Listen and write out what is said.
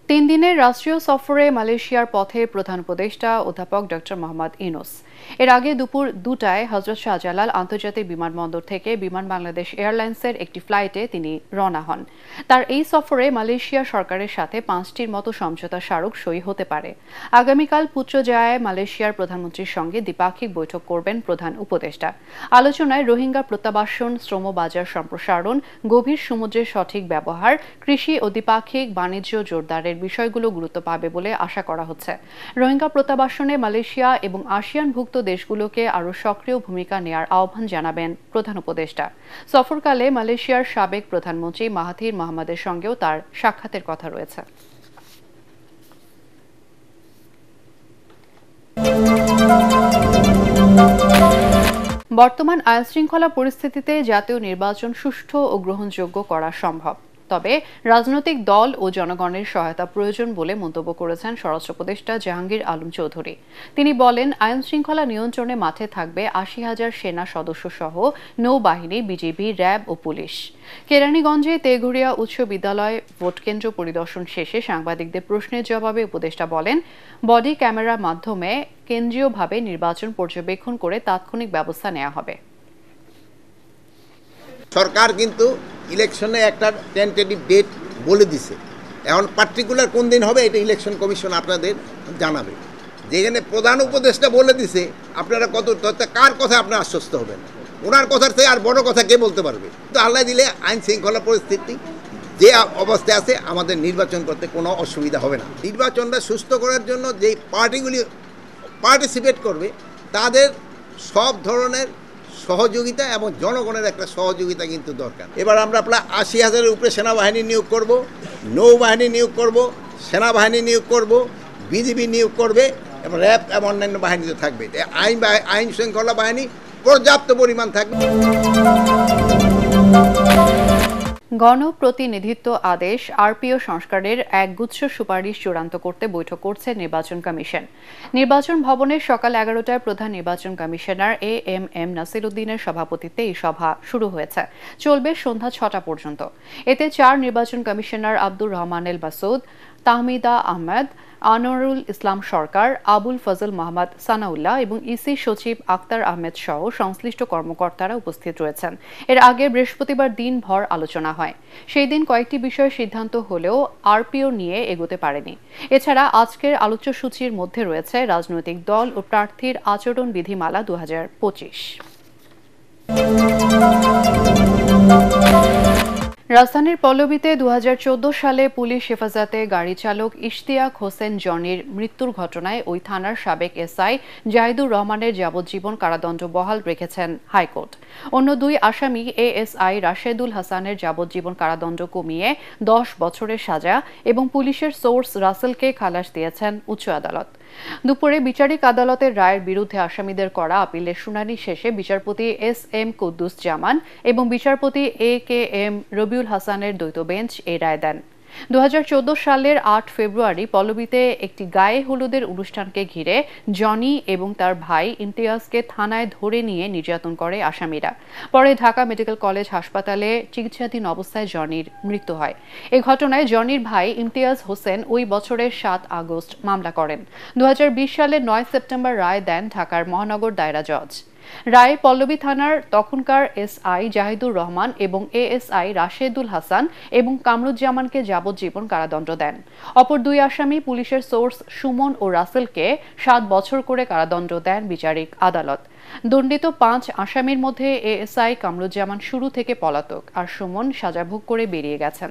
তিন দিনের রাষ্ট্রীয় সফরে মালয়েশিয়ার পথে প্রধান উপদেষ্টা অধ্যাপক ডক্টর মোহাম্মদ ইউনূস। এর আগে দুপুর 2টায় হযরত শাহজালাল আন্তর্জাতিক বিমানবন্দর থেকে বিমান বাংলাদেশ এয়ারলাইন্সের একটি ফ্লাইটে তিনি রওনা হন। তার এই সফরে মালয়েশিয়া সরকারের সাথে 5টির মতো সমঝোতা স্মারক সই হতে পারে। আগামীকাল পুত্রজায়ায় মালয়েশিয়ার প্রধানমন্ত্রীর সঙ্গে দ্বিপাক্ষিক বৈঠক করবেন প্রধান উপদেষ্টা। আলোচনায় রোহিঙ্গা প্রত্যাবাসন, শ্রমবাজার সম্প্রসারণ, গভীর সমুদ্রের সঠিক ব্যবহার, কৃষি ও দ্বিপাক্ষিক বাণিজ্য জোরদারের বিষয়গুলো গুরুত্ব পাবে বলে আশা করা হচ্ছে। রোহিঙ্গা প্রত্যাবাসনে মালয়েশিয়া এবং আসিয়ানভুক্ত দেশগুলোকে আরও সক্রিয় ভূমিকা নেয়ার আহ্বান জানাবেন প্রধান উপদেষ্টা। সফরকালে মালয়েশিয়ার সাবেক প্রধানমন্ত্রী মাহাথির মোহাম্মদের সঙ্গেও তার সাক্ষাতের কথা রয়েছে। বর্তমান আইনশৃঙ্খলা পরিস্থিতিতে জাতীয় নির্বাচন সুষ্ঠু ও গ্রহণযোগ্য করা সম্ভব, তবে রাজনৈতিক দল ও জনগণের সহায়তা প্রয়োজন বলে মন্তব্য করেছেন স্বরাষ্ট্র উপদেষ্টা জাহাঙ্গীর আলম চৌধুরী। তিনি বলেন, আইন শৃঙ্খলা নিয়ন্ত্রণে মাঠে থাকবে ৮০,০০০ সেনা সদস্য সহ নৌবাহিনী, বিজিবি, র্যাব ও পুলিশ। কেরানীগঞ্জে তেঘুরিয়া উচ্চ বিদ্যালয় ভোটকেন্দ্র পরিদর্শন শেষে সাংবাদিকদের প্রশ্নের জবাবে উপদেষ্টা বলেন, বডি ক্যামেরার মাধ্যমে কেন্দ্রীয়ভাবে নির্বাচন পর্যবেক্ষণ করে তাৎক্ষণিক ব্যবস্থা নেওয়া হবে। সরকার কিন্তু ইলেকশনে একটা টেন্টেটিভ ডেট বলে দিছে, এখন পার্টিকুলার কোন দিন হবে এটা ইলেকশন কমিশন আপনাদের জানাবে। যেখানে প্রধান উপদেষ্টা বলে দিছে, আপনারা কার কথা আপনারা আশ্বস্ত হবেন? ওনার কথার থেকে আর বড় কথা কে বলতে পারবে? তো আল্লাহ দিলে আইন শৃঙ্খলা পরিস্থিতি যে অবস্থায় আছে, আমাদের নির্বাচন করতে কোনো অসুবিধা হবে না। নির্বাচনটা সুস্থ করার জন্য যেই পার্টিগুলি পার্টিসিপেট করবে তাদের সব ধরনের সহযোগিতা এবং জনগণের একটা সহযোগিতা কিন্তু দরকার। এবার আমরা প্রায় ৮০,০০০-এর উপরে সেনাবাহিনী নিয়োগ করব, নৌবাহিনী নিয়োগ করব, সেনাবাহিনী নিয়োগ করব, বিজিবি নিয়োগ করবে এবং র্যাব এবং অন্যান্য বাহিনী তো থাকবে। আইন শৃঙ্খলা বাহিনী পর্যাপ্ত পরিমাণ থাকবে। গণপ্রতিনিধিত্ব আদেশ আরপিও সংস্কারের একগুচ্ছ সুপারিশ চূড়ান্ত করতে বৈঠক করছে নির্বাচন কমিশন। নির্বাচন ভবনে সকাল 11টায় প্রধান নির্বাচন কমিশনার এএমএম নাসির উদ্দিনের সভাপতিত্বে এই সভা শুরু হয়েছে, চলবে সন্ধ্যা 6টা পর্যন্ত। এতে 4 নির্বাচন কমিশনার আব্দুর রহমান এল মাসুদ, তাহমিদা আহমেদ, আনোয়ারুল ইসলাম সরকার, আবুল ফজল মোহাম্মদ সানাউল্লাহ এবং ইসি সচিব আক্তার আহমেদ সহ সংশ্লিষ্ট কর্মকর্তারা উপস্থিত রয়েছেন। এর আগে বৃহস্পতিবার দিনভর আলোচনা হয়। সেই দিন কয়েকটি বিষয়ে সিদ্ধান্ত হলেও আরপিও নিয়ে এগোতে পারেনি। এছাড়া আজকের আলোচ্যসূচির মধ্যে রয়েছে রাজনৈতিক দল ও প্রার্থীর আচরণ বিধিমালা 2025। রাজধানীর পল্লবীতে 2014 সালে পুলিশ হেফাজতে গাড়ি চালক ইশতিয়াক হোসেন জনির মৃত্যুর ঘটনায় ওই থানার সাবেক এসআই জাহিদুর রহমানের যাবজ্জীবন কারাদণ্ড বহাল রেখেছেন হাইকোর্ট। অন্য 2 আসামি এএসআই রাশেদুল হাসানের যাবজ্জীবন কারাদণ্ড কমিয়ে 10 বছরের সাজা এবং পুলিশের সোর্স রাসেলকে খালাস দিয়েছেন উচ্চ আদালত। দুপুরে বিচারিক আদালতের রায়ের বিরুদ্ধে আসামিদের করা আপিলের শুনানি শেষে বিচারপতি এস.এম. কুদ্দুস জামান এবং বিচারপতি এ.কে.এম. রবিউল হাসানের দ্বৈত বেঞ্চ এই রায় দেন। 2014 সালের 8 ফেব্রুয়ারি পল্লবীতে একটি গায়ে হলুদের অনুষ্ঠানকে ঘিরে জনি এবং তার ভাই ইমতিয়াজকে থানায় ধরে নিয়ে নির্যাতন করে আসামিরা। পরে ঢাকা মেডিকেল কলেজ হাসপাতালে চিকিৎসাধীন অবস্থায় জনির মৃত্যু হয়। এই ঘটনায় জনির ভাই ইমতিয়াজ হোসেন ওই বছরের 7 আগস্ট মামলা করেন। 2020 সালের 9 সেপ্টেম্বর রায় দেন ঢাকার মহানগর দায়রা জজ। রায়ে পল্লবী থানার তখনকার এসআই জাহিদুর রহমান এবং এএসআই রাশেদুল হাসান এবং কামরুজ্জামানকে যাবজ্জীবন কারাদণ্ড দেন। অপর 2 আসামি পুলিশের সোর্স সুমন ও রাসেলকে 7 বছর করে কারাদণ্ড দেন বিচারিক আদালত। দণ্ডিত 5 আসামির মধ্যে এএসআই কামরুজ্জামান শুরু থেকে পলাতক, আর সুমন সাজা ভোগ করে বেরিয়ে গেছেন।